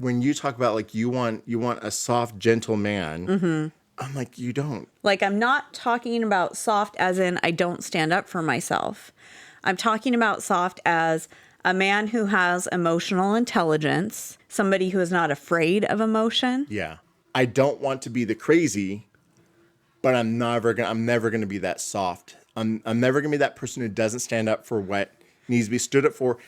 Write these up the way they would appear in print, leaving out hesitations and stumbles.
when you talk about like you want a soft, gentle man, I'm like, you don't. Like, I'm not talking about soft as in I don't stand up for myself. I'm talking about soft as a man who has emotional intelligence, somebody who is not afraid of emotion. Yeah. I don't want to be the crazy, but I'm never gonna be that soft. I'm never gonna be that person who doesn't stand up for what needs to be stood up for.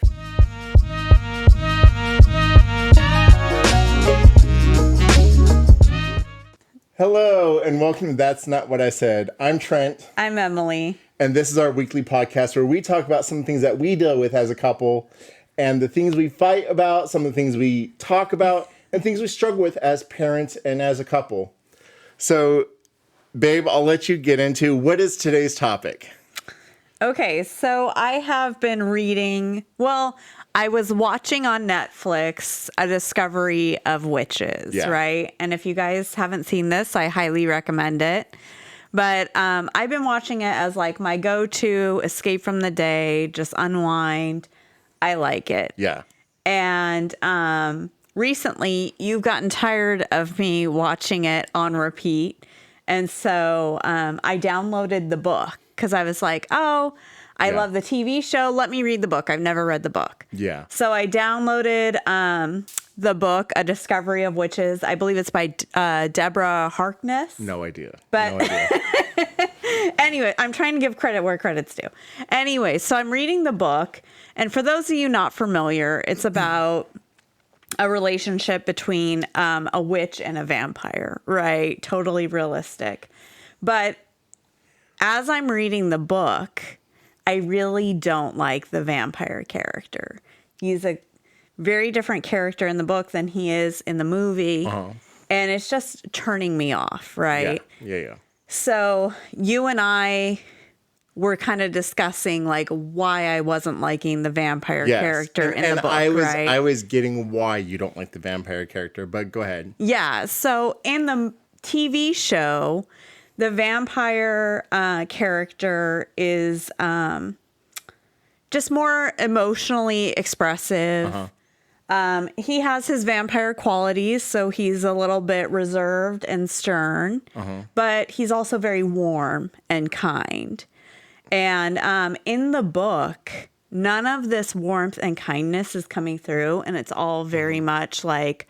Hello and welcome to That's Not What I Said. I'm Trent. I'm Emily. And this is our weekly podcast where we talk about some things that we deal with as a couple and the things we fight about, some of the things we talk about, and things we struggle with as parents and as a couple. So, babe, I'll let you get into what is today's topic. Okay, so I have been reading, I was watching on Netflix A Discovery of Witches, right? And if you guys haven't seen this, I highly recommend it. But I've been watching it as like my go-to escape from the day, just unwind. I like it. Yeah. And recently, you've gotten tired of me watching it on repeat. And so I downloaded the book because I was like, I love the TV show. Let me read the book. I've never read the book. Yeah. So I downloaded the book, A Discovery of Witches. I believe it's by Deborah Harkness. No idea. But no idea. Anyway, I'm trying to give credit where credit's due. Anyway, so I'm reading the book. And for those of you not familiar, it's about a relationship between a witch and a vampire, right? Totally realistic. But as I'm reading the book, I really don't like the vampire character. He's a very different character in the book than he is in the movie. Uh-huh. And it's just turning me off, right? Yeah. So you and I were kind of discussing like why I wasn't liking the vampire character in the book, right? I was getting why you don't like the vampire character, but go ahead. Yeah. So in the TV show, the vampire character is just more emotionally expressive. Uh-huh. He has his vampire qualities, so he's a little bit reserved and stern, but he's also very warm and kind. And in the book, none of this warmth and kindness is coming through, and it's all very much like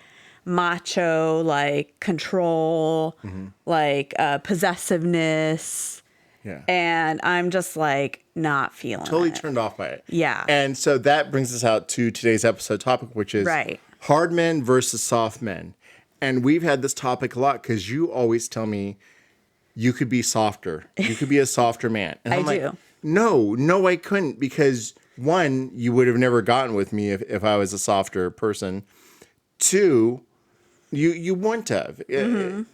macho, like control, like possessiveness. Yeah. And I'm just like not feeling totally it. Turned off by it. Yeah. And so that brings us out to today's episode topic, which is hard men versus soft men. And we've had this topic a lot because you always tell me you could be softer. You could be a softer man. And I'm like, no, I couldn't, because one, you would have never gotten with me if I was a softer person. Two, you wouldn't have. And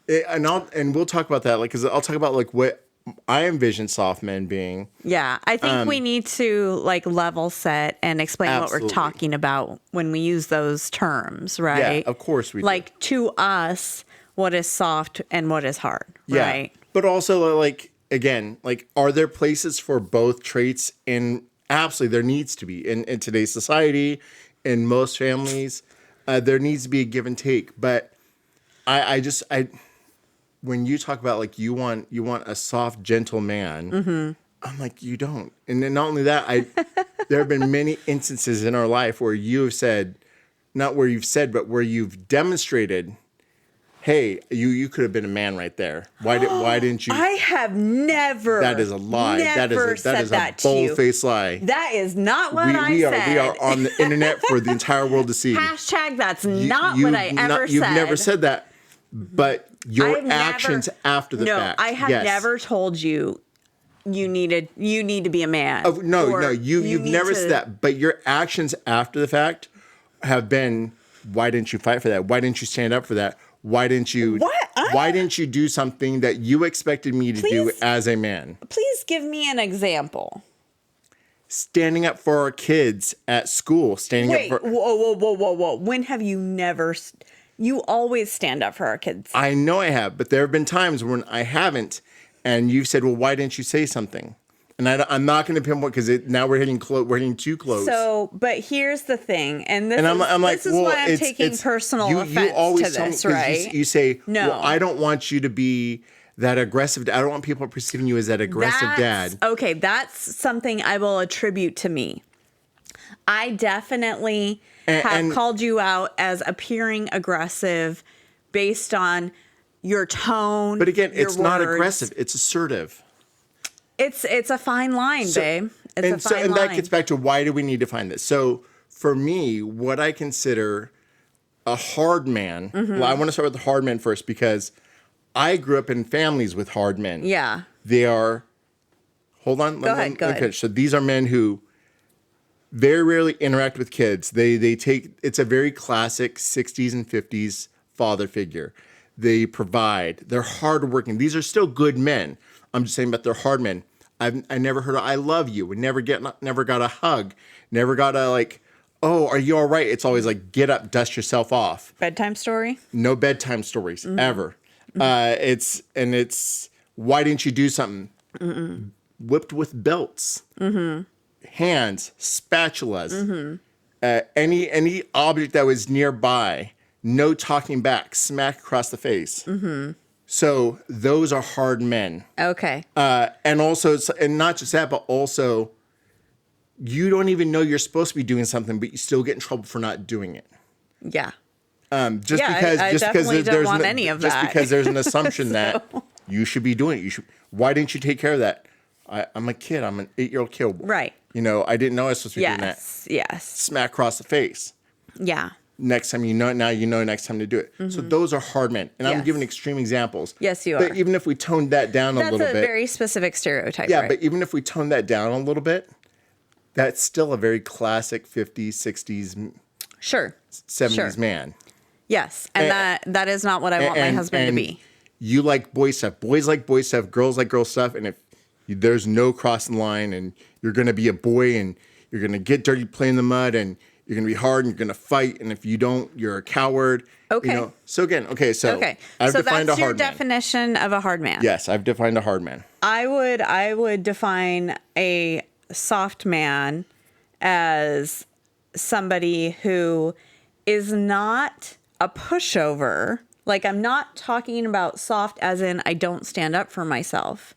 we'll talk about that, like, because I'll talk about like what I envision soft men being. Yeah, I think we need to like level set and explain what we're talking about when we use those terms, right? Yeah, of course we do. Like, to us, what is soft and what is hard, right? But also, like, again, like, are there places for both traits? And absolutely, there needs to be. In today's society, in most families, there needs to be a give and take. But I when you talk about like you want a soft, gentle man, I'm like, you don't. And then not only that, there have been many instances in our life where you have said, not where you've said, but where you've demonstrated, hey, you could have been a man right there. Why didn't you? I have never. That is a lie. That is a bold-faced lie. That is not what I said. We are on the internet for the entire world to see. Hashtag that's not what I ever said. You've never said that. But your actions after the fact. No, I have never told you need to be a man. You've never said that. But your actions after the fact have been, why didn't you fight for that? Why didn't you stand up for that? Why didn't you Why didn't you do something that you expected me to do as a man? Please give me an example. Standing up for our kids at school. Whoa. When have you never... You always stand up for our kids. I know I have, but there have been times when I haven't, and you've said, well, why didn't you say something? And I'm not going to pinpoint because now we're hitting too close. So, but here's the thing, and I'm like, this is well, why I'm taking personal offense to this, right? You say, No. well, I don't want you to be that aggressive. I don't want people perceiving you as that aggressive dad. Okay, that's something I will attribute to me. I definitely have called you out as appearing aggressive based on your tone. But again, your it's not words. aggressive. It's assertive. It's a fine line, babe. It's a fine line. And that gets back to why do we need to find this? So for me, what I consider a hard man, well, I want to start with the hard man first because I grew up in families with hard men. Yeah. They are, hold on. Go ahead. So these are men who very rarely interact with kids. They take, it's a very classic 60s and 50s father figure. They provide, they're hardworking. These are still good men. I'm just saying about they're hard men. I never heard of I love you. We never got a hug. Never got a like, oh, are you all right? It's always like, get up, dust yourself off. Bedtime story? No bedtime stories ever. It's why didn't you do something? Whipped with belts, hands, spatulas, any object that was nearby. No talking back, smack across the face. So those are hard men. Okay. And also, and not just that, but also, you don't even know you're supposed to be doing something, but you still get in trouble for not doing it. Yeah. Just Yeah, because I just because definitely don't there's want any of just that. because there's an assumption that you should be doing it. You should. Why didn't you take care of that? I'm a kid. I'm an 8-year-old kid. Right. You know, I didn't know I was supposed to be doing that. Yes. Smack across the face. Yeah. Next time you know it, now you know next time to do it. So those are hard men. And I'm Yes. giving extreme examples. Yes, you But are. even if we toned that down a little bit. That's a very specific stereotype. Yeah, right? but even if we tone that down a little bit, that's still a very classic 50s, 60s, Sure. 70s Sure. man. Yes. And that is not what I want my husband to be. You like boy stuff. Boys like boy stuff. Girls like girl stuff. And if there's no crossing the line and you're going to be a boy and you're going to get dirty, play in the mud, and you're going to be hard and you're going to fight. And if you don't, you're a coward. Okay. You know? So again, I've So defined that's a your hard man. definition of a hard man. Yes, I've defined a hard man. I would define a soft man as somebody who is not a pushover. Like, I'm not talking about soft as in I don't stand up for myself.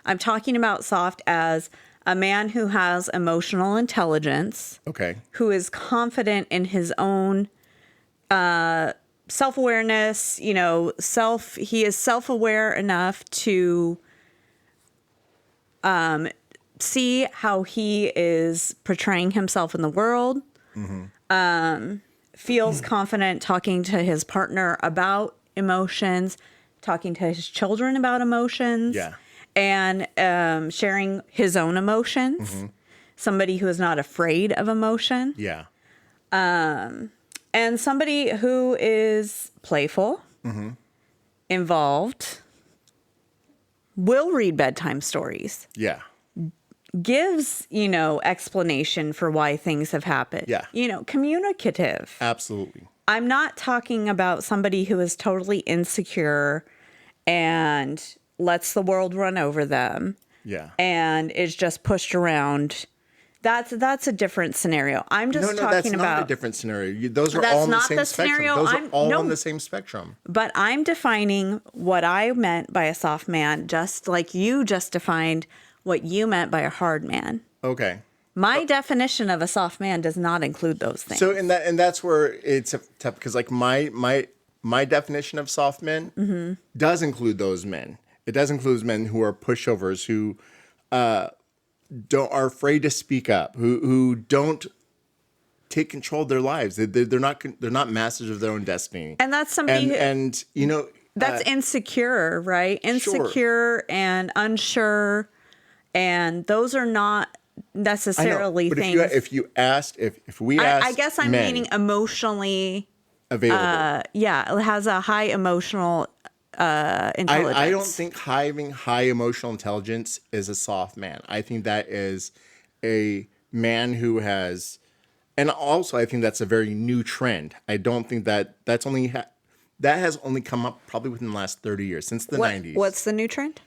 I'm talking about soft as a man who has emotional intelligence. Okay. Who is confident in his own self-awareness, he is self-aware enough to see how he is portraying himself in the world. Feels confident talking to his partner about emotions, talking to his children about emotions. Yeah. And sharing his own emotions. Somebody who is not afraid of emotion. Yeah. And somebody who is playful, involved, will read bedtime stories, Yeah. gives, explanation for why things have happened. Yeah. Communicative. Absolutely. I'm not talking about somebody who is totally insecure and lets the world run over them. Yeah. And is just pushed around. That's a different scenario. I'm just talking that's about not a different scenario. Those are That's all on the not same the spectrum. scenario Those I'm- are all no. on the same spectrum. But I'm defining what I meant by a soft man, just like you just defined what you meant by a hard man. Okay. My definition of a soft man does not include those things. So and that's where it's tough because like my definition of soft men does include those men. It does include men who are pushovers, who are afraid to speak up, who don't take control of their lives. They're not masters of their own destiny. And that's somebody and that's insecure, right? Insecure and unsure, and those are not necessarily but things. if we asked, I guess I'm men meaning emotionally available. it has a high emotional intelligence. I don't think having high emotional intelligence is a soft man. I think that is a man who has, and also I think that's a very new trend. I don't think that that's only that has only come up probably within the last 30 years, since the 90s. What's the new trend?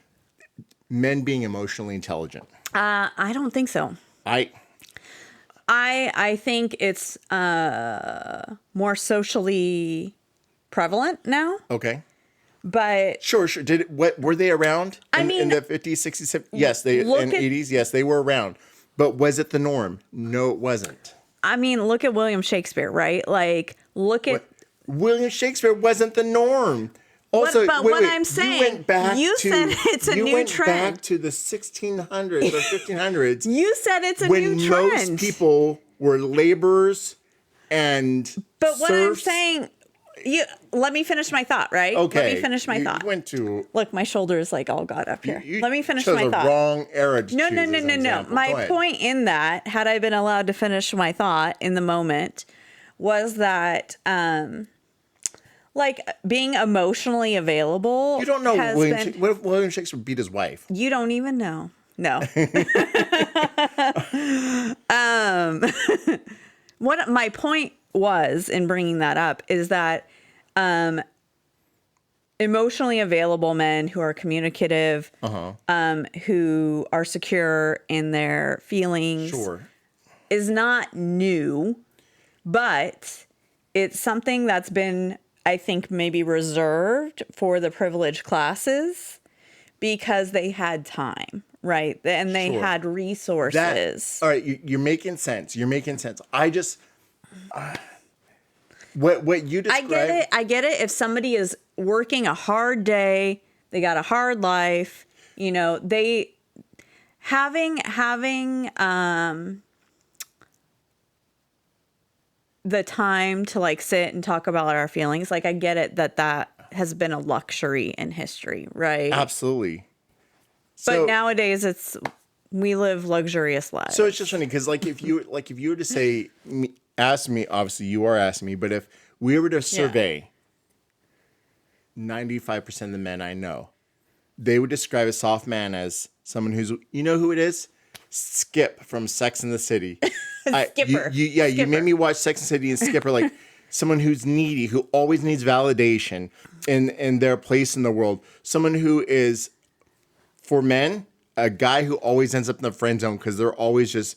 Men being emotionally intelligent. I don't think so. I think it's more socially prevalent now. Okay. But Sure. What were they around in the 50s, 60s, 70s? Yes, and 80s. Yes, they were around. But was it the norm? No, it wasn't. I mean, look at William Shakespeare, right? Like, look at William Shakespeare wasn't the norm. Also, what I'm saying, you said it's a new trend. You went back to the 1600s or 1500s. You said it's a new trend. When most people were laborers and But what I'm serfs. saying, let me finish my thought, right? Okay. Let me finish my thought. You went to... Look, my shoulder is like all got up here. Let me finish chose my thought. the wrong era to No. choose as an example. My point in that, had I been allowed to finish my thought in the moment, was that... like being emotionally available. You don't know what if William Shakespeare beat his wife? You don't even know. No. What my point was in bringing that up is that emotionally available men who are communicative, who are secure in their feelings, is not new, but it's something that's been, I think, maybe reserved for the privileged classes because they had time, right? And they had resources. All right, you're making sense. I just... what you described... I get it. If somebody is working a hard day, they got a hard life, they... Having the time to like sit and talk about our feelings, like I get it that has been a luxury in history, right? Absolutely. But nowadays we live luxurious lives. So it's just funny because if you were to say, ask me, obviously you are asking me, but if we were to survey 95% of the men I know, they would describe a soft man as someone who's, you know who it is? Skip from Sex and the City. Skipper. You made me watch Sex and the City and Skipper, like someone who's needy, who always needs validation in their place in the world. Someone who is, for men, a guy who always ends up in the friend zone because they're always just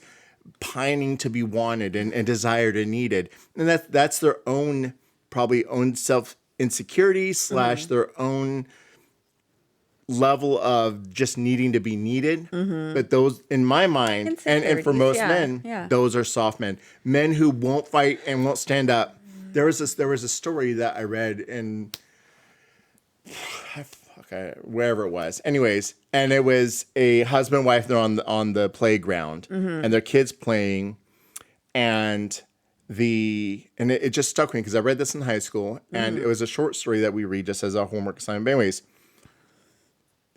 pining to be wanted and desired and needed. And that's their own, probably own self insecurity / their own level of just needing to be needed. But those, in my mind, and for most men, those are soft men. Men who won't fight and won't stand up. There was a story that I read in wherever it was. Anyways, and it was a husband and wife. They're on the playground and their kids playing, and it just stuck with me because I read this in high school, and it was a short story that we read just as a homework assignment. But anyways,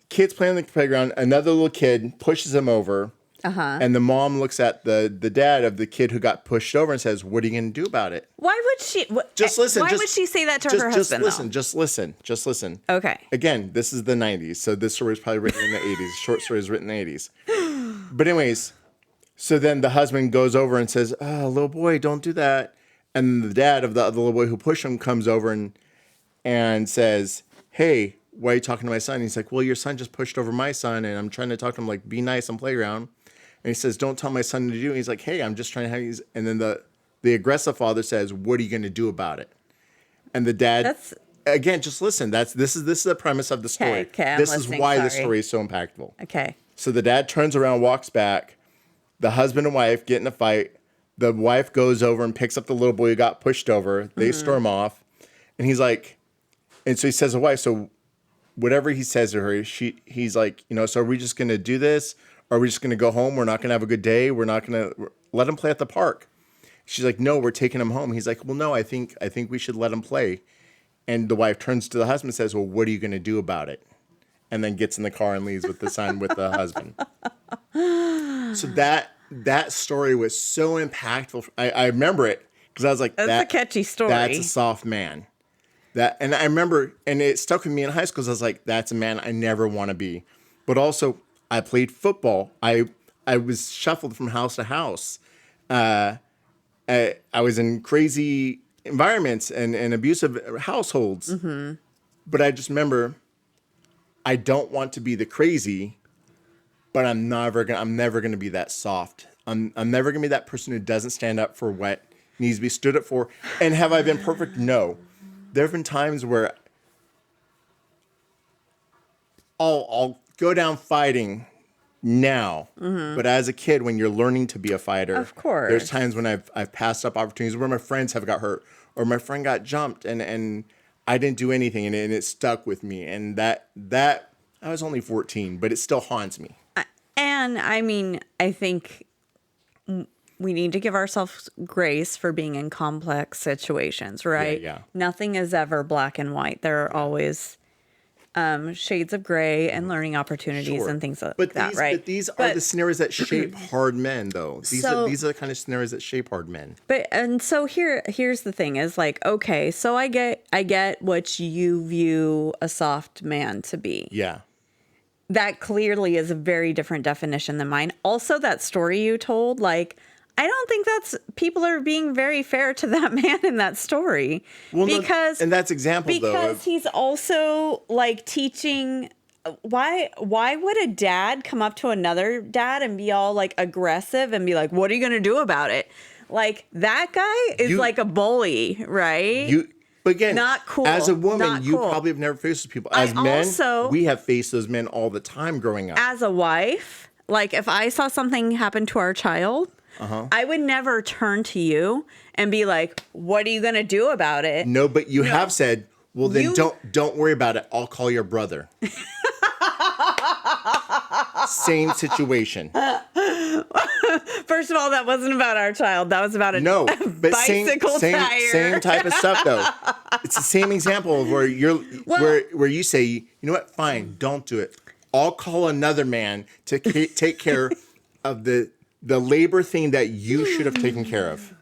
kids playing on the playground. Another little kid pushes him over, and the mom looks at the dad of the kid who got pushed over and says, "What are you going to do about it?" Why would she? Just listen. Why would she say that to her husband? Just listen. Okay. Again, this is the 90s, so this story is probably written in the 80s. Short story is written in the 80s. But anyways, so then the husband goes over and says, "Oh, little boy, don't do that." And the dad of the other little boy who pushed him comes over and says, "Hey, why are you talking to my son?" He's like, "Well, your son just pushed over my son, and I'm trying to talk to him like, be nice on playground." And he says, "Don't tell my son to do." And he's like, "Hey, I'm just trying to have you." And then the aggressive father says, "What are you going to do about it?" And the dad, again, just listen. This is the premise of the story. Okay, this is why the story is so impactful. Okay. So the dad turns around, walks back. The husband and wife get in a fight. The wife goes over and picks up the little boy who got pushed over. They storm off. And he's like, and so he says to the wife, so whatever he says to her, he's like, so are we just going to do this? Are we just going to go home? We're not going to have a good day. We're not going to let him play at the park. She's like, no, we're taking him home. He's like, well, no, I think we should let him play. And the wife turns to the husband and says, well, what are you going to do about it? And then gets in the car and leaves with the son with the husband. So that story was so impactful. I remember it because I was like, that's a catchy story. That's a soft man. And I remember, and it stuck with me in high school because I was like, that's a man I never want to be. But also, I played football. I was shuffled from house to house. I was in crazy environments and abusive households. Mm-hmm. But I just remember, I don't want to be the crazy but I'm never gonna be that soft. I'm never gonna be that person who doesn't stand up for what needs to be stood up for. And have I been perfect? No. There have been times where I'll go down fighting now, but as a kid, when you're learning to be a fighter, Of course. there's times when I've passed up opportunities where my friends have got hurt or my friend got jumped and I didn't do anything and it stuck with me. And that I was only 14, but it still haunts me. And I mean, I think we need to give ourselves grace for being in complex situations, right? Yeah. Nothing is ever black and white. There are always shades of gray and learning opportunities and things like that, right? But these are the scenarios that shape hard men, though. These are the kind of scenarios that shape hard men. And so here's the thing is like, okay, so I get what you view a soft man to be. Yeah. That clearly is a very different definition than mine. Also, that story you told, like, I don't think people are being very fair to that man in that story. Well, and that's example though. Because he's also like teaching. Why would a dad come up to another dad and be all like aggressive and be like, "What are you gonna do about it?" Like that guy is like a bully, right? But again, not cool. As a woman, Not you cool. probably have never faced those people. As men, we have faced those men all the time growing up. As a wife, like if I saw something happen to our child, I would never turn to you and be like, "What are you gonna do about it?" No, but you have said, "Well, then don't worry about it. I'll call your brother." Same situation. First of all, that wasn't about our child. That was about a but bicycle tire. Same type of stuff though. It's the same example of where where you say, "You know what? Fine, don't do it. I'll call another man to take care of the labor thing that you should have taken care of."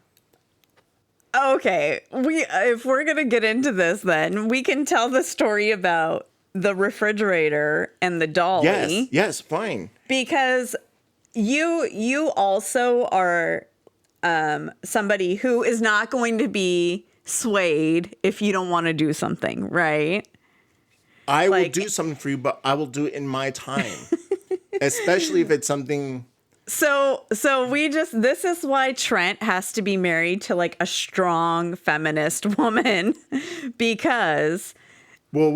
Okay, if we're gonna get into this, then we can tell the story about the refrigerator and the dolly. Yes, fine. Because you also are somebody who is not going to be swayed if you don't want to do something, right? I will do something for you, but I will do it in my time, especially if it's something. So this is why Trent has to be married to like a strong feminist woman because you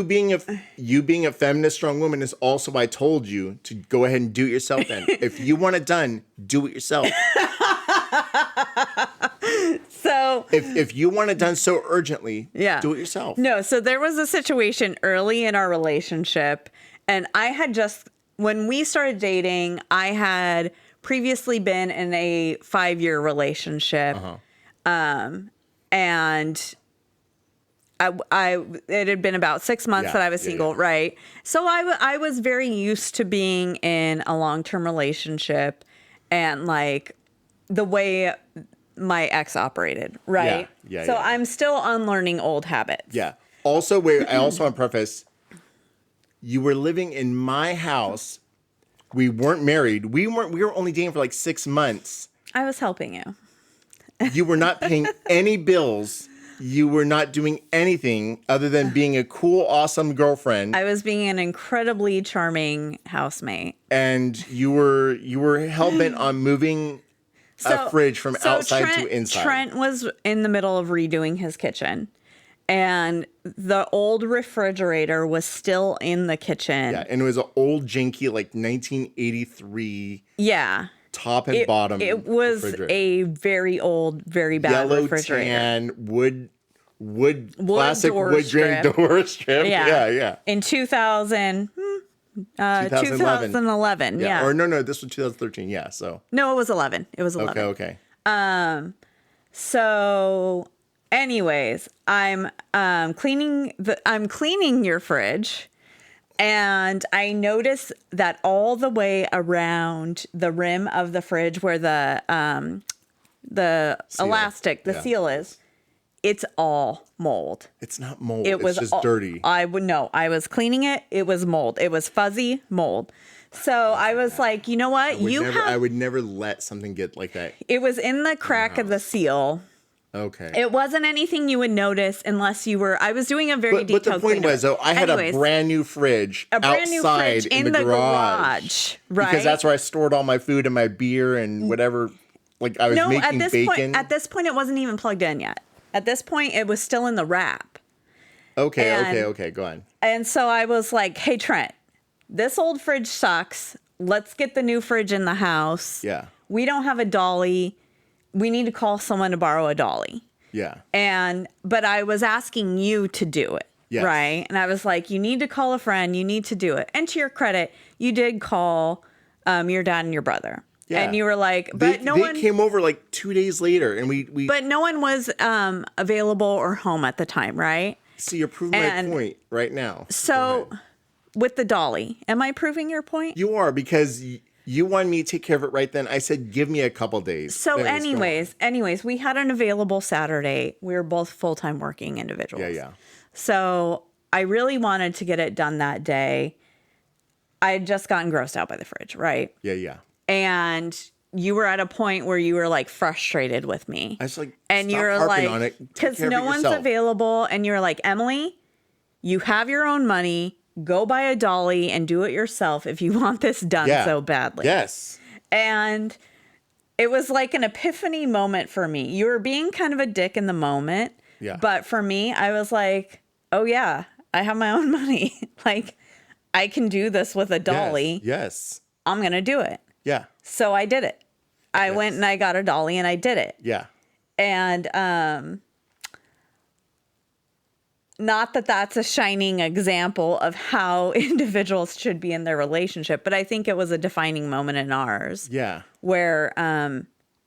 being a feminist strong woman is also why I told you to go ahead and do it yourself then. If you want it done, do it yourself. So if you want it done so urgently, do it yourself. No, so there was a situation early in our relationship and I had when we started dating, I had previously been in a 5-year relationship. And it had been about 6 months that I was single, right? So I was very used to being in a long-term relationship and like the way my ex operated, right? So I'm still unlearning old habits. Yeah. Also, I also want to preface, you were living in my house. We weren't married. We were only dating for like 6 months. I was helping you. You were not paying any bills. You were not doing anything other than being a cool, awesome girlfriend. I was being an incredibly charming housemate. And you were hell-bent on moving a fridge from outside to inside. Trent was in the middle of redoing his kitchen. And the old refrigerator was still in the kitchen. Yeah, and it was an old, janky, like 1983. Yeah. Top and bottom. It was a very old, very bad refrigerator. Yellow tan, plastic wood grain door strip. Yeah. In 2011. Yeah. Or no, this was 2013. Yeah. So. No, it was 11. It was 11. Okay. So, anyways, I'm cleaning your fridge. And I noticed that all the way around the rim of the fridge where the seal. Elastic, the seal is, it's all mold. It's not mold. It's just dirty. I was cleaning it. It was mold. It was fuzzy mold. So I was like, you know what? I would never let something get like that. It was in the crack of the seal. Okay. It wasn't anything you would notice unless you were. I was doing a very But detailed the point cleanup. was, though, I had Anyways, a brand new fridge a brand new outside fridge in the garage. right? Because that's where I stored all my food and my beer and whatever. Like, I was No, making bacon. at this point, it wasn't even plugged in yet. At this point, it was still in the wrap. Okay. Go on. And so I was like, hey, Trent, this old fridge sucks. Let's get the new fridge in the house. Yeah. We don't have a dolly. We need to call someone to borrow a dolly. Yeah. But I was asking you to do it. Yes. Right. And I was like, you need to call a friend. You need to do it. And to your credit, you did call your dad and your brother. Yeah. And you were like, but they came over like 2 days later, and we. But no one was available or home at the time, right? See, you're proving my point right now. So, with the dolly, am I proving your point? You are, because you wanted me to take care of it right then. I said, give me a couple days. So, anyways, we had an available Saturday. We were both full-time working individuals. Yeah. So, I really wanted to get it done that day. I had just gotten grossed out by the fridge, right? Yeah. And you were at a point where you were like frustrated with me. I was like, and stop you're harping like, on it. because no one's available. And you're like, Emily, you have your own money. Go buy a dolly and do it yourself if you want this done so badly. Yes. And it was like an epiphany moment for me. You were being kind of a dick in the moment. Yeah. But for me, I was like, oh yeah, I have my own money. Like, I can do this with a dolly. Yes. I'm going to do it. Yeah. So I did it. I went and I got a dolly and I did it. Yeah. And not that that's a shining example of how individuals should be in their relationship, but I think it was a defining moment in ours. Yeah. Where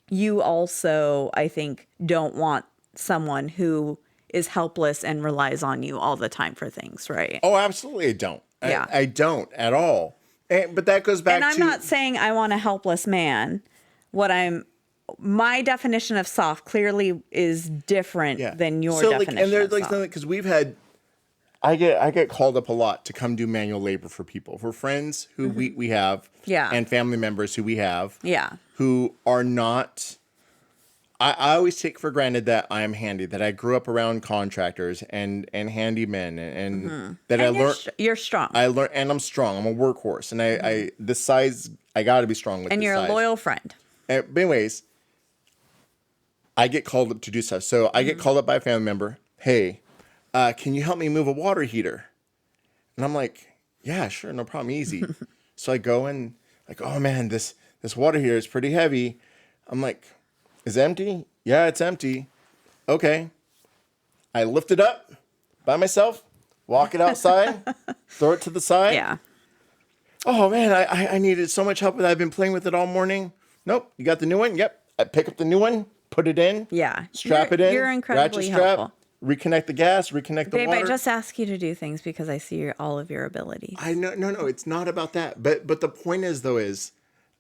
you also, I think, don't want someone who is helpless and relies on you all the time for things, right? Oh, absolutely. I don't. Yeah. I don't at all. But that goes back to... And I'm not saying I want a helpless man. My definition of soft clearly is different than your definition and there's of like soft. something, because we've had... I get called up a lot to come do manual labor for people. For friends who we have. Yeah. And family members who we have. Yeah. Who are not... I always take for granted that I am handy, that I grew up around contractors and handymen, and that I learned you're strong. I learned, and I'm strong. I'm a workhorse, and I this size, I got to be strong with. And this you're size. a loyal friend. But anyways, I get called up to do stuff. So I get called up by a family member. Hey, can you help me move a water heater? And I'm like, yeah, sure, no problem, easy. So I go and like, oh man, this water heater is pretty heavy. I'm like, is it empty? Yeah, it's empty. Okay. I lift it up by myself, walk it outside, throw it to the side. Yeah. Oh man, I needed so much help with it. I've been playing with it all morning. Nope. You got the new one? Yep. I pick up the new one, put it in. Yeah. Strap it in. You're incredibly ratchet strap, helpful. Reconnect the gas, reconnect the Babe, water. I just ask you to do things because I see all of your abilities. I know, no, it's not about that. But the point is, though, is,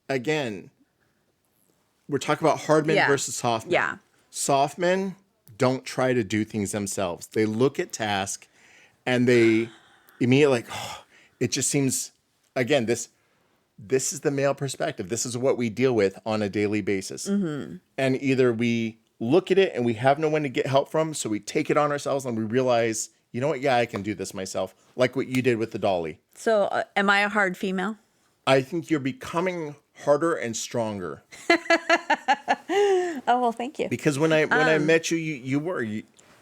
again, we're talking about hard men versus soft men. Yeah. Soft men don't try to do things themselves. They look at task and they immediately like, oh, it just seems, again, this is the male perspective. This is what we deal with on a daily basis. And either we look at it and we have no one to get help from, so we take it on ourselves and we realize, you know what? Yeah, I can do this myself. Like what you did with the dolly. So am I a hard female? I think you're becoming harder and stronger. Oh, well, thank you. Because when I met you,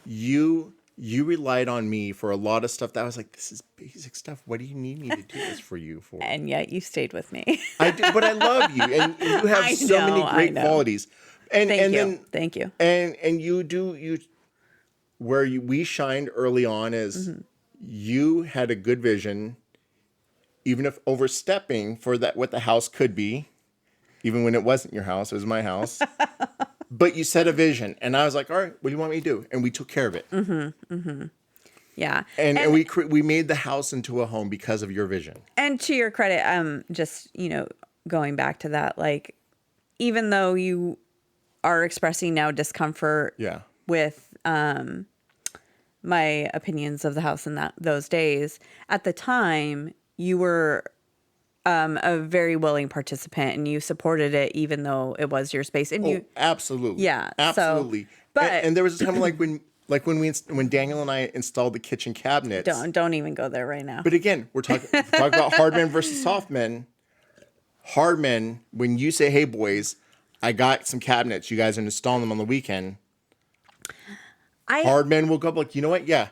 you relied on me for a lot of stuff that I was like, this is basic stuff. What do you need me to do this for you for? And yet you stayed with me. I do, but I love you, and you have so many great qualities. And Thank you. And we shined early on is you had a good vision, even if overstepping for that what the house could be, even when it wasn't your house, it was my house. But you set a vision, and I was like, all right, what do you want me to do? And we took care of it. Yeah. And we made the house into a home because of your vision. And to your credit, just, going back to that, like, even though you are expressing now discomfort with my opinions of the house in those days, at the time, you were a very willing participant and you supported it even though it was your space. And absolutely. Yeah. Absolutely. But and there was a time when Daniel and I installed the kitchen cabinets. don't even go there right now. But again, we're talking about hard men versus soft men. Hard men, when you say, "Hey boys, I got some cabinets. You guys are installing them on the weekend." Hard men will go like, "You know what? Yeah,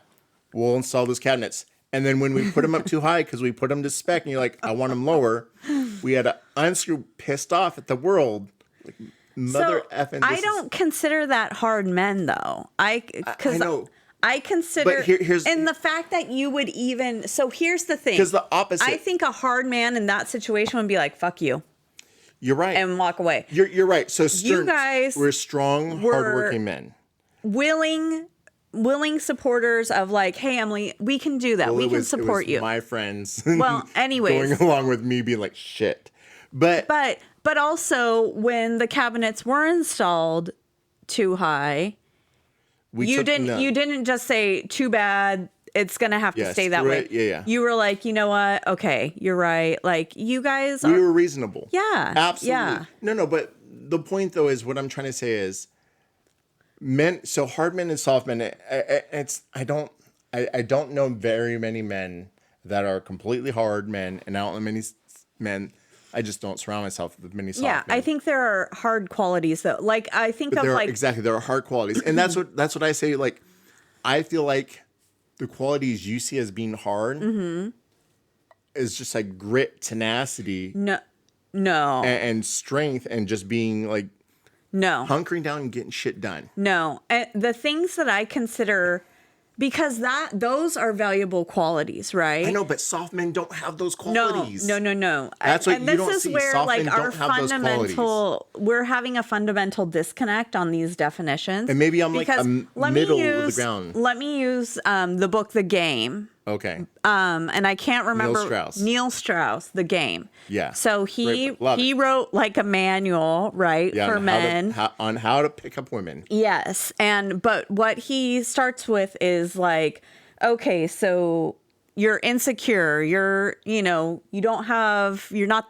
we'll install those cabinets." And then when we put them up too high because we put them to spec, and you're like, "I want them lower," we had to unscrew, pissed off at the world. Like, mother effing. I don't consider that hard men though. I know. I consider, But here's and the fact that you would even, so here's the thing. Because the opposite. I think a hard man in that situation would be like, fuck you. You're right. And walk away. You're right. So you guys we're strong, hardworking men. Willing supporters of like, hey, Emily, we can do that. We can support you. My friends. Well, anyways. Going along with me being like, shit. But also when the cabinets were installed too high, you didn't just say, too bad, it's going to have to stay that way. Yeah. You were like, you know what? Okay, you're right. Like, you guys we were reasonable. Yeah. Absolutely. Yeah. No, but the point, though, is what I'm trying to say is men, so hard men and soft men, I don't know very many men that are completely hard men, and I don't know many men. I just don't surround myself with many soft men. I think there are hard qualities though. Like I think of like exactly, there are hard qualities, and that's what I say. Like, I feel like the qualities you see as being hard is just like grit, tenacity, no, and strength, and just being like hunkering down and getting shit done. No, and the things that I consider. Because those are valuable qualities, right? I know, but soft men don't have those qualities. No. That's what you don't see. Soft men don't have those qualities. We're having a fundamental disconnect on these definitions. And maybe I'm like a middle of the ground. Let me use the book The Game. Okay. And I can't remember Neil Strauss, The Game. Yeah. So he wrote like a manual, right, for men on how to pick up women. Yes, but what he starts with is like, okay, so you're insecure, you're not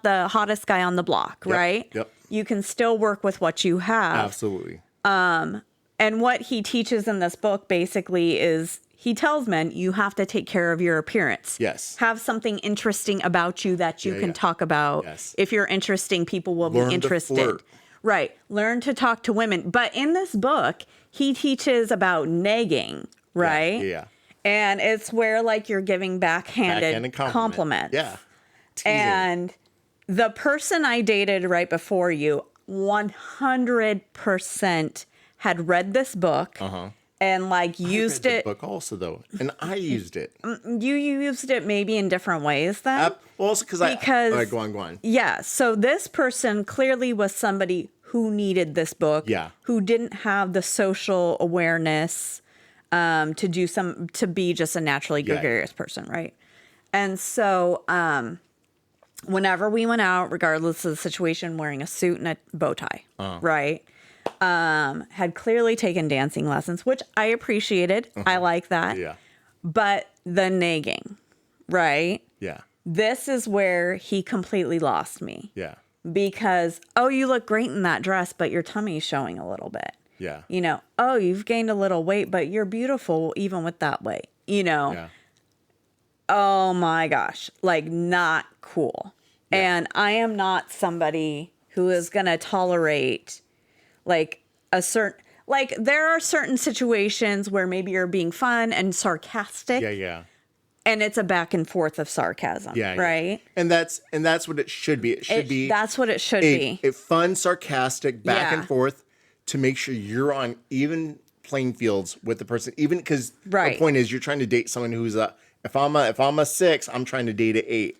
the hottest guy on the block, right? Yep. You can still work with what you have. Absolutely. And what he teaches in this book basically is he tells men you have to take care of your appearance. Yes. Have something interesting about you that you can talk about. Yes. If you're interesting, people will be interested. To flirt. Right. Learn to talk to women. But in this book, he teaches about negging, right? Yeah. And it's where like you're giving backhanded compliments. Yeah. Teasing. And the person I dated right before you 100% had read this book. And like used it. The book also though, and I used it. You used it maybe in different ways then. Well, also because all right, go on. Yeah. So this person clearly was somebody who needed this book. Yeah. Who didn't have the social awareness to be just a naturally gregarious person, right? And so whenever we went out, regardless of the situation, wearing a suit and a bow tie, right? Had clearly taken dancing lessons, which I appreciated. I like that. Yeah. But the nagging, right? Yeah. This is where he completely lost me. Yeah. Because, oh, you look great in that dress, but your tummy's showing a little bit. Yeah. Oh, you've gained a little weight, but you're beautiful even with that weight. Yeah. Oh my gosh. Like, not cool. Yeah. And I am not somebody who is going to tolerate like there are certain situations where maybe you're being fun and sarcastic. Yeah. And it's a back and forth of sarcasm. Yeah. Right. And that's what it should be. It should be. That's what it should be. A fun, sarcastic back and forth to make sure you're on even playing fields with the person. Even because the point is you're trying to date someone who's if I'm a 6, I'm trying to date an 8.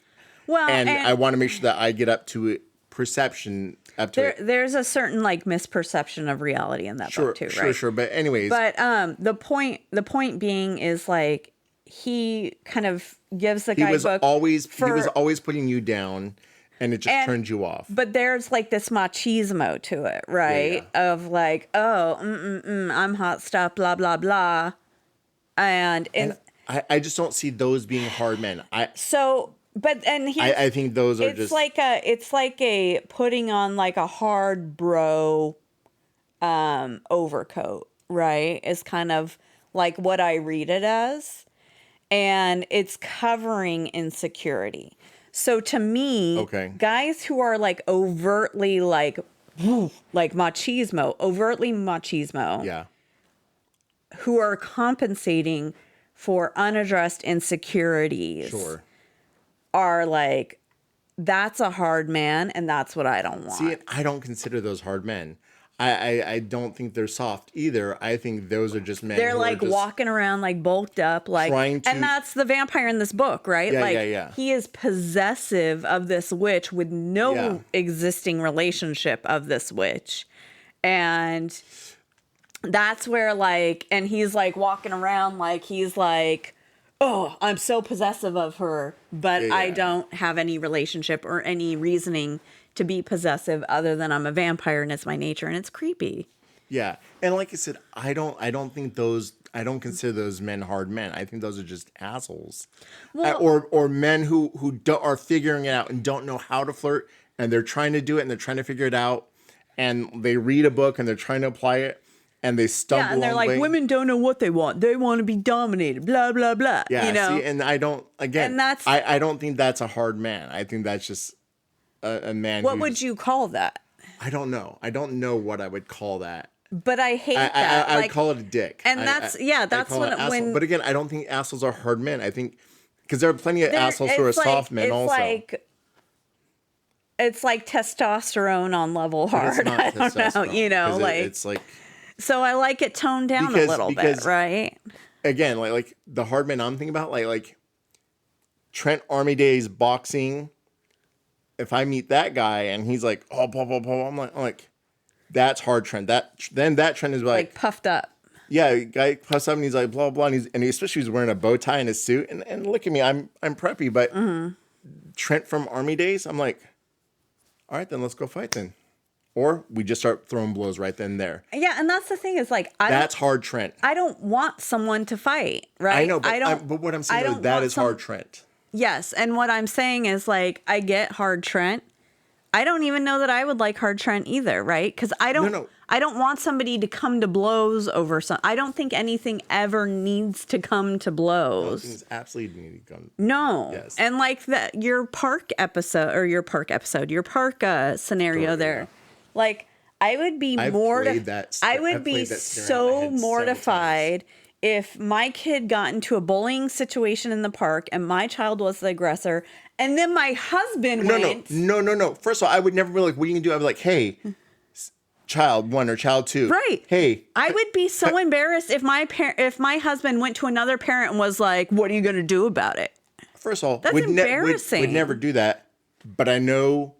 Well, and I want to make sure that I get up to perception. There's a certain like misperception of reality in that book too, right? Sure. But anyways, the point being is like he kind of gives the guy book. He was always putting you down, and it just turns you off. But there's like this machismo to it, right? Yeah. Of like, oh, I'm hot stuff, blah blah blah, and I just don't see those being hard men. But I think those are it's like a putting on like a hard bro overcoat, right? Is kind of like what I read it as. And it's covering insecurity. So to me, Okay. guys who are like overtly like machismo, Yeah. who are compensating for unaddressed insecurities Sure. are like, that's a hard man, and that's what I don't want. See, I don't consider those hard men. I don't think they're soft either. I think those are just men. They're who like are just walking around like bulked up, like, trying to- and that's the vampire in this book, right? Yeah, like, yeah. he is possessive of this witch with no Yeah. existing relationship of this witch, and that's where like, and he's like walking around like he's like, oh, I'm so possessive of her, but Yeah, I yeah. don't have any relationship or any reasoning to be possessive other than I'm a vampire and it's my nature and it's creepy. Yeah, and like I said, I don't consider those men hard men. I think those are just assholes, or men who are figuring it out and don't know how to flirt, and they're trying to do it and they're trying to figure it out, and they read a book and they're trying to apply it, and they stumble. Yeah, and they're like, way. women don't know what they want. They want to be dominated. Blah blah blah. Yeah, you know. see, and I don't. Again, And that's- I don't think that's a hard man. I think that's just a man. What would you call that? I don't know. I don't know what I would call that. But I hate that. I like, would call it a dick. and that's call when it asshole. when. But again, I don't think assholes are hard men. I think because there are plenty of assholes who are it's like- soft men it's also. It's like testosterone on level But hard. it's not I don't know. testosterone, You know, 'cause like it's like so I like it toned down a Because- little bit, because- right? again, like the hard men I'm thinking about, like Trent Army Days boxing. If I meet that guy and he's like, oh, blah blah blah, I'm like, that's hard Trent. That Trent is Like puffed up. yeah, guy puffs up and he's like blah blah, and he especially was wearing a bow tie and a suit, and look at me, I'm preppy, but Trent from Army Days, I'm like, all right, then let's go fight then, or we just start throwing blows right then and there. Yeah, and that's the thing is like That's hard Trent. I don't want someone to fight, right? I know, but but what I'm saying is that is hard Trent. Yes, and what I'm saying is like I get hard Trent. I don't even know that I would like hard Trent either, right? Because I don't. No. I don't want somebody to come to blows over some. I don't think anything ever needs to come to blows. Things absolutely need to go. No. Yes. And like your park scenario Story, there. yeah. Like I would be I've played that I I've would be played that scenario in my so head several mortified if my kid got into a bullying situation in the park and my child was the aggressor and then my husband went. No. First of all, I would never be like, what are you gonna do? I'd be like, hey, child 1 or child 2. Right. Hey. I would be so embarrassed if my husband went to another parent and was like, "What are you going to do about it?" First of all, That's would embarrassing. would never do that. But I know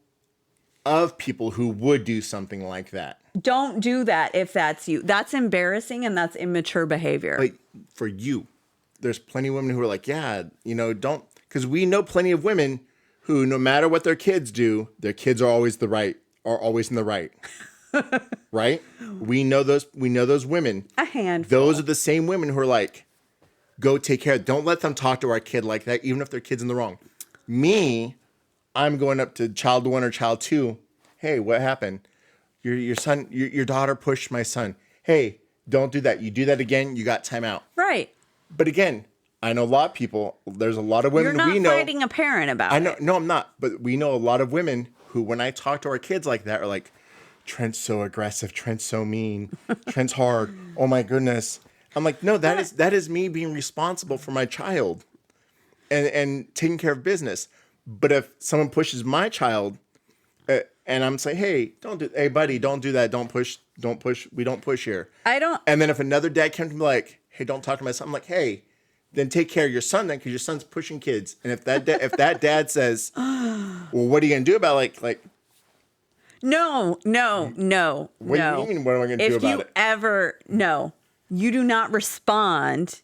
of people who would do something like that. Don't do that if that's you. That's embarrassing and that's immature behavior. Like for you, there's plenty of women who are like, yeah, don't, because we know plenty of women who, no matter what their kids do, their kids are always in the right. Right? We know those women. A handful. Those are the same women who are like, go take care. Don't let them talk to our kid like that, even if their kid's in the wrong. Me, I'm going up to child 1 or child 2. Hey, what happened? Your son, your daughter pushed my son. Hey, don't do that. You do that again, you got time out. Right. But again, I know a lot of people. There's a lot of women You're not we know. fighting a parent about I know. it. No, I'm not. But we know a lot of women who, when I talk to our kids like that, are like, Trent's so aggressive. Trent's so mean. Trent's hard. Oh my goodness. I'm like, no, that is me being responsible for my child, and taking care of business. But if someone pushes my child, and I'm saying, hey, buddy, don't do that. Don't push. We don't push here. I don't. And then if another dad comes to me like, hey, don't talk to my son, I'm like, hey, then take care of your son then, because your son's pushing kids. And if that dad says, well, what are you gonna do about like? No. What do you mean? What am I gonna do about it? You do not respond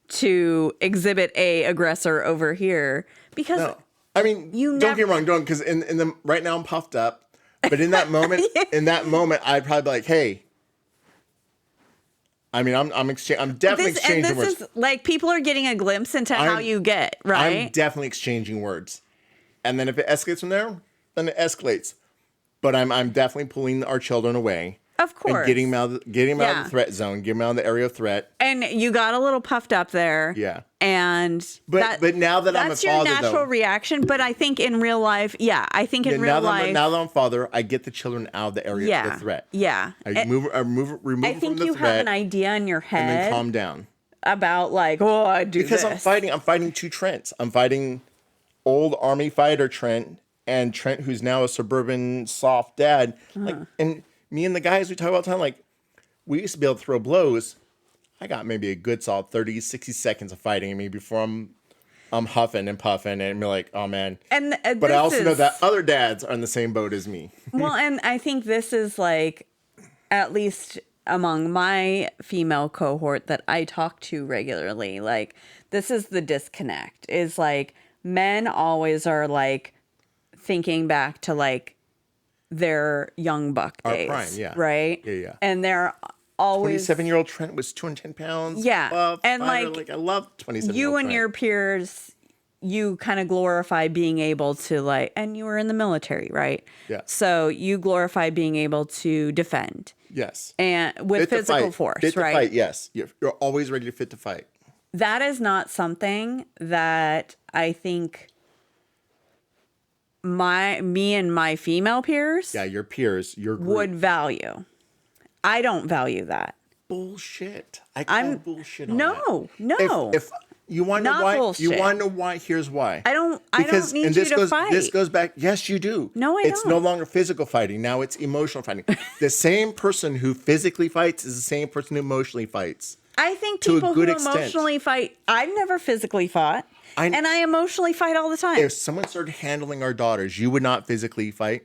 to exhibit A aggressor over here because No. I mean, don't get me wrong, because in the right now I'm puffed up, but in that moment, I'd probably be like, hey. I mean, I'm definitely exchanging words. This is like people are getting a glimpse into how you get, right? I'm definitely exchanging words, and then if it escalates from there, then it escalates. But I'm definitely pulling our children away. Of course. And getting him out of the threat zone, getting him out of the area of threat. And you got a little puffed up there. Yeah. And but now that I'm a father, that's your natural reaction. But I think in real life, now that I'm a father, I get the children out of the area of the threat. Yeah. I remove them from the threat. I think you have an idea in your head. And then calm down. About like, oh, I do because this. I'm fighting two Trents. I'm fighting old Army fighter Trent and Trent, who's now a suburban soft dad. Like, and me and the guys we talk about all the time, like, we used to be able to throw blows. I got maybe a good solid 30, 60 seconds of fighting me before I'm huffing and puffing and be like, oh man. And but I also know that other dads are in the same boat as me. Well, and I think this is like, at least among my female cohort that I talk to regularly, like, this is the disconnect, is like, men always are like thinking back to like their young buck days. Our prime, yeah. Right? Yeah. And they're always 27-year-old Trent was 210 pounds. Yeah. And like I love 27. You and your peers, you kind of glorify being able to like, and you were in the military, right? Yeah. So you glorify being able to defend. Yes. And with physical force, fit right? To fight, yes. You're always ready to fit to fight. That is not something that I think me and my female peers, your peers, your group would value. I don't value that. Bullshit. I call bullshit on no, that. No. If you want to know why, bullshit. You want to know why? Here's why. I don't need you to fight. This goes back. Yes, you do. No, I It's don't. no longer physical fighting. Now it's emotional fighting. The same person who physically fights is the same person who emotionally fights. I think people who extent. emotionally fight, I've never physically fought, and I emotionally fight all the time. If someone started handling our daughters, you would not physically fight?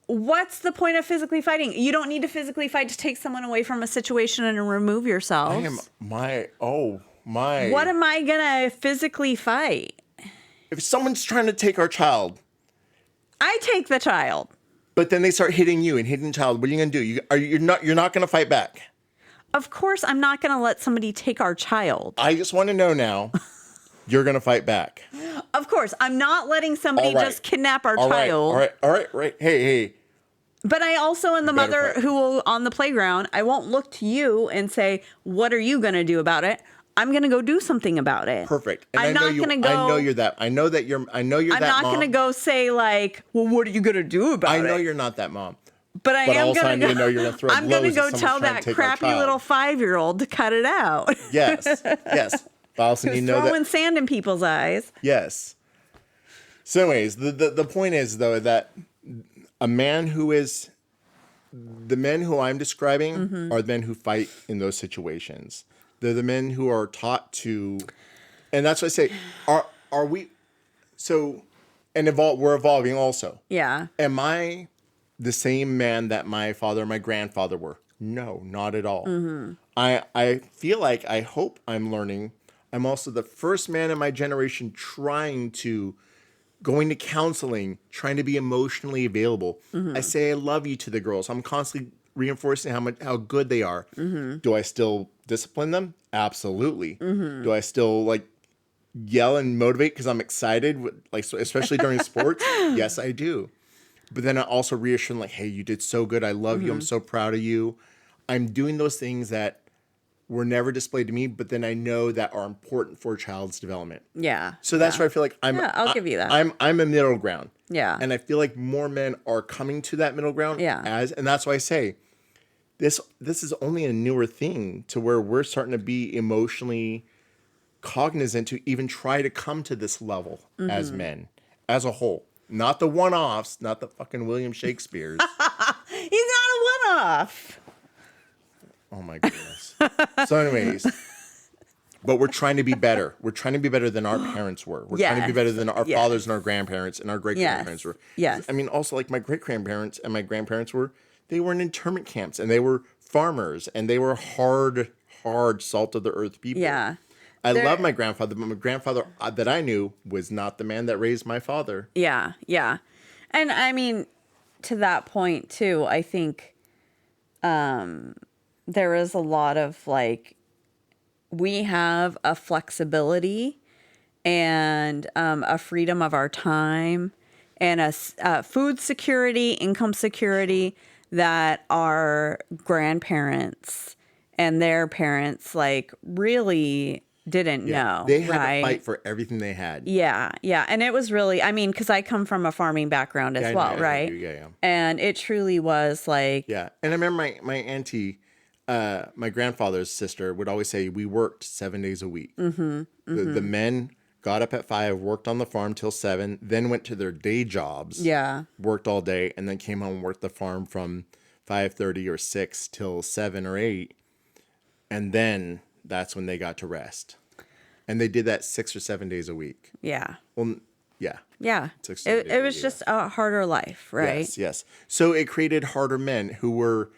What's the point of physically fighting? You don't need to physically fight to take someone away from a situation and remove yourself. My. What am I going to physically fight? If someone's trying to take our child. I take the child. But then they start hitting you and hitting the child. What are you going to do? You're not going to fight back. Of course, I'm not going to let somebody take our child. I just want to know now, you're going to fight back. Of course, I'm not letting somebody just kidnap our child. All right. Hey. But I also am the mother who will, on the playground, I won't look to you and say, what are you going to do about it? I'm going to go do something about it. Perfect. And I'm not going to go. I know you're that. I know you're I'm that not mom. going to go say like, well, what are you going to do about it? I know you're not that mom. But I am going to know you're going to throw I'm going to blows go at tell someone trying that to take our crappy child. little 5-year-old to cut it out. Yes. But I also need to know throwing that. sand in people's eyes. Yes. So anyways, the point is, though, that the men who I'm describing are the men who fight in those situations. They're the men who are taught to, and that's what I say, are we, so, and we're evolving also. Yeah. Am I the same man that my father and my grandfather were? No, not at all. I feel like, I hope I'm learning. I'm also the first man in my generation going to counseling, trying to be emotionally available. I say I love you to the girls. I'm constantly reinforcing how good they are. Do I still discipline them? Absolutely. Do I still like yell and motivate because I'm excited, especially during sports? Yes, I do. But then I also reassure them, like, hey, you did so good. I love you. I'm so proud of you. I'm doing those things that were never displayed to me, but then I know that are important for a child's development. Yeah. So that's where I feel like I'll give you that. I'm a middle ground. Yeah. And I feel like more men are coming to that middle ground. Yeah. And that's why I say this is only a newer thing to where we're starting to be emotionally cognizant to even try to come to this level as men, as a whole. Not the one-offs, not the fucking William Shakespeare's. He's not a one-off. Oh my goodness. So anyways, but we're trying to be better. We're trying to be better than our parents were. We're trying to be better than our fathers and our grandparents and our great-grandparents were. Yes. I mean, also like my great-grandparents and my grandparents they were in internment camps and they were farmers and they were hard salt of the earth people. Yeah. I love my grandfather, but my grandfather that I knew was not the man that raised my father. Yeah. Yeah. And I mean, to that point too, I think there is a lot of like, we have a flexibility and a freedom of our time and a food security, income security that our grandparents and their parents like really didn't know. They had right? to fight for everything they had. Yeah, yeah. And it was really, I mean, because I come from a farming background as well, right? Yeah. And it truly was like, Yeah. And I remember my auntie, my grandfather's sister, would always say we worked 7 days a week. The men got up at 5, worked on the farm till 7, then went to their day jobs. yeah, Worked all day, and then came home and worked the farm from 5:30 or 6 till 7 or 8. And then that's when they got to rest. And they did that 6 or 7 days a week. yeah. Well, yeah. Yeah. 6 or 7 days It a was week, just a harder life, right? Yes, yes. So it created harder men who were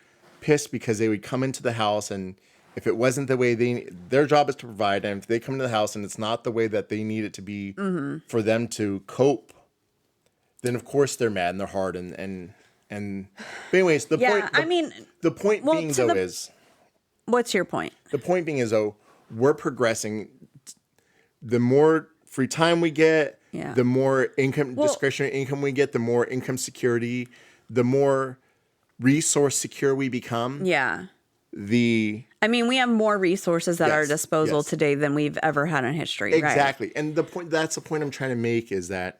pissed because they would come into the house, and if it wasn't the way their job is to provide, and if they come into the house and it's not the way that they need it to be for them to cope, then of course they're mad and they're hard and but anyways, the point being though is, what's your point? the point being is though, we're progressing. The more free time we get, Yeah. the more discretionary income we get, the more income security, the more resource secure we become. Yeah. I mean, we have more resources at our disposal today than we've ever had in history. Exactly. Right? And that's the point I'm trying to make is that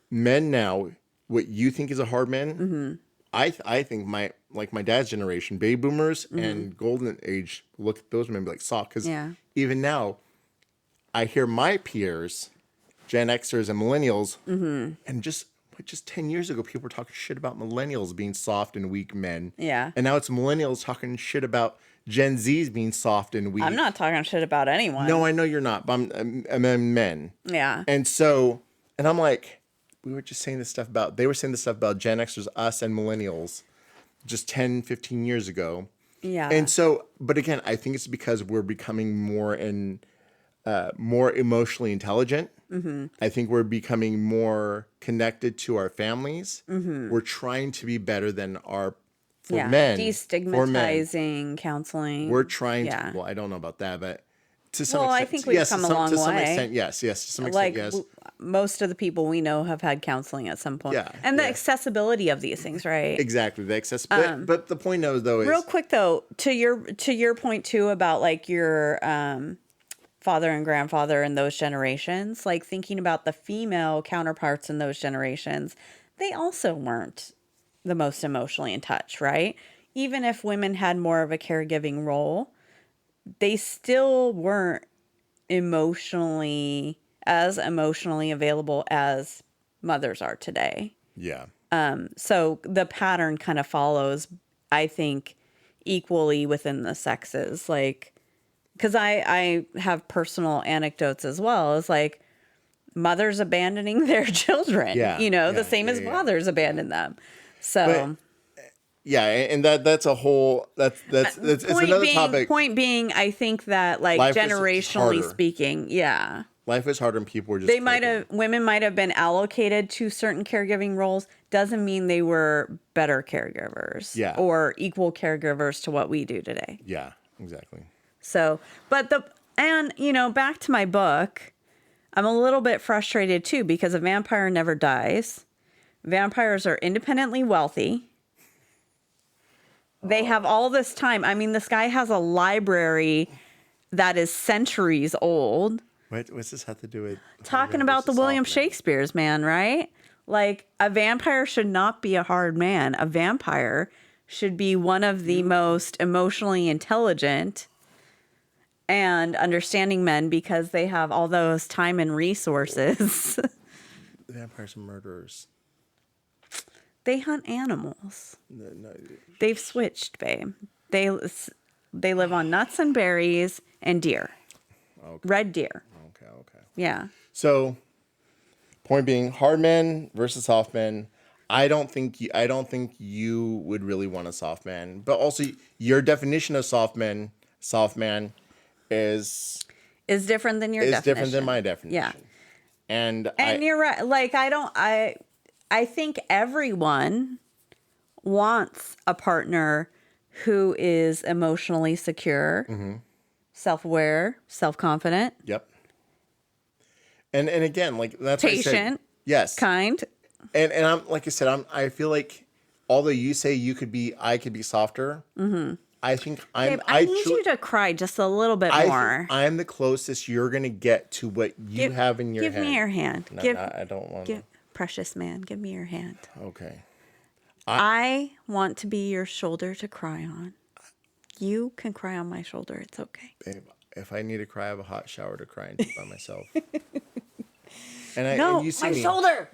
men now, what you think is a hard man, I think my dad's generation, baby boomers and golden age, look at those men and be like soft. Because even now, I hear my peers, Gen Xers and millennials, and just 10 years ago, people were talking shit about millennials being soft and weak men. Yeah. And now it's millennials talking shit about Gen Zs being soft and weak. I'm not talking shit about anyone. No, I know you're not, but I mean men. Yeah. And I'm like, they were saying this stuff about Gen Xers, us, and millennials just 10, 15 years ago. Yeah. And so, but again, I think it's because we're becoming more emotionally intelligent. I think we're becoming more connected to our families. We're trying to be better than men. Destigmatizing counseling. We're trying to, well, I don't know about that, but to some extent. I think we've come a long way. To some extent, yes. To some extent, yes. Most of the people we know have had counseling at some point. Yeah. And the accessibility of these things, right? Exactly. The accessibility. But the point though is. Real quick though, to your point too about like your father and grandfather in those generations, like thinking about the female counterparts in those generations, they also weren't the most emotionally in touch, right? Even if women had more of a caregiving role, they still weren't emotionally available as mothers are today. Yeah. So the pattern kind of follows, I think, equally within the sexes. Like, because I have personal anecdotes as well. It's like mothers abandoning their children, the same as fathers abandon them. So, and that's a whole, it's another topic. Point being, I think that like life generationally speaking, life was harder and people were just, women might have been allocated to certain caregiving roles. Doesn't mean they were better caregivers or equal caregivers to what we do today. Yeah, exactly. So, back to my book, I'm a little bit frustrated too because a vampire never dies. Vampires are independently wealthy. They have all this time. I mean, this guy has a library that is centuries old. What's this have to do with talking about the William Shakespeare's, man, right? Like, a vampire should not be a hard man. A vampire should be one of the most emotionally intelligent and understanding men because they have all those time and resources. The vampires are murderers. They hunt animals. No. They've switched, babe. They live on nuts and berries and deer. Okay. Red deer. Okay. Yeah. So, point being, hard men versus soft men. I don't think you would really want a soft man. But also, your definition of soft man is different than your definition. Is different than my definition. Yeah. And you're right. Like, I think everyone wants a partner who is emotionally secure, self-aware, self-confident. Yep. And again, like that's patient. Yes. Kind. And I'm like I said, I feel like although you say I could be softer. I think Babe, I need you to cry just a little bit more. I'm the closest you're gonna get to what you have in your hand. Give me your hand. No, I don't want to. Precious man, give me your hand. Okay. I want to be your shoulder to cry on. You can cry on my shoulder. It's okay. Babe, if I need to cry, I have a hot shower to cry into by myself. And you see my shoulder.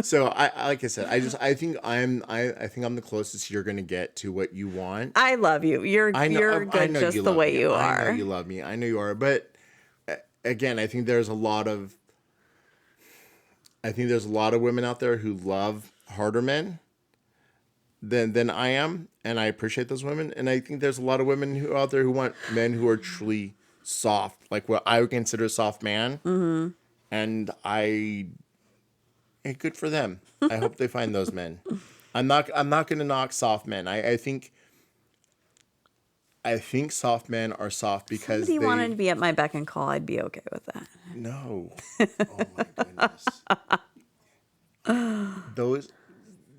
So like I said, I think I'm the closest you're gonna get to what you want. I love you. You're good just the way you are. I know you love me. I know you are. But again, I think there's a lot of women out there who love harder men than I am, and I appreciate those women. And I think there's a lot of women out there who want men who are truly soft, like what I would consider a soft man. Mm-hmm. And good for them. I hope they find those men. I'm not going to knock soft men. I think soft men are soft because somebody wanted to be at my beck and call, I'd be okay with that. No. Oh my goodness.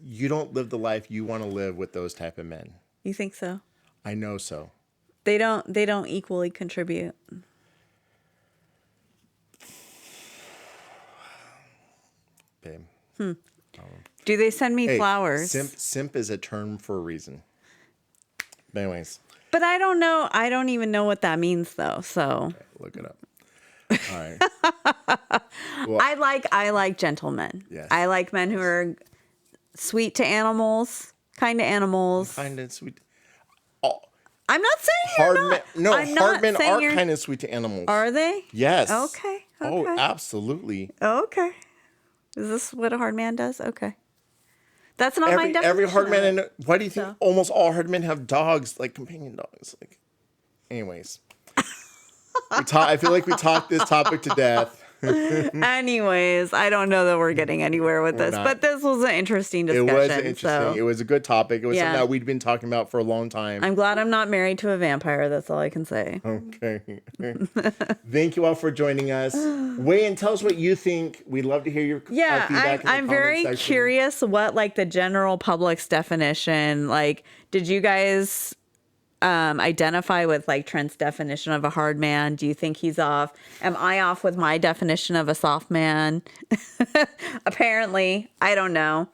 You don't live the life you want to live with those type of men. You think so? I know so. They don't equally contribute. Babe. Do they send me flowers? Simp is a term for a reason. But anyways. But I don't know. I don't even know what that means though. So okay, look it up. All right. Well, I like gentlemen. Yes. I like men who are sweet to animals, kind to animals. Kind of sweet. I'm not saying hard men. No, hard men are kind of sweet to animals. Are they? Yes. Okay. Oh, absolutely. Okay. Is this what a hard man does? Okay. That's not my definition. Every hard man, and why do you think almost all hard men have dogs, like companion dogs? Like, anyways, I feel like we talked this topic to death. Anyways, I don't know that we're getting anywhere with this, but this was an interesting discussion. It was interesting. So. It was a good topic. It was something that we'd been talking about for a long time. I'm glad I'm not married to a vampire. That's all I can say. Okay. Thank you all for joining us. Weigh in. Tell us what you think. We'd love to hear your feedback. I'm very curious what like the general public's definition. Like, did you guys identify with like Trent's definition of a hard man? Do you think he's off? Am I off with my definition of a soft man? Apparently, I don't know.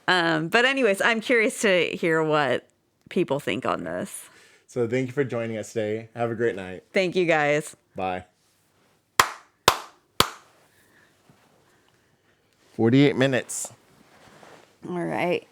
But anyways, I'm curious to hear what people think on this. So thank you for joining us today. Have a great night. Thank you guys. Bye. 48 minutes. All right.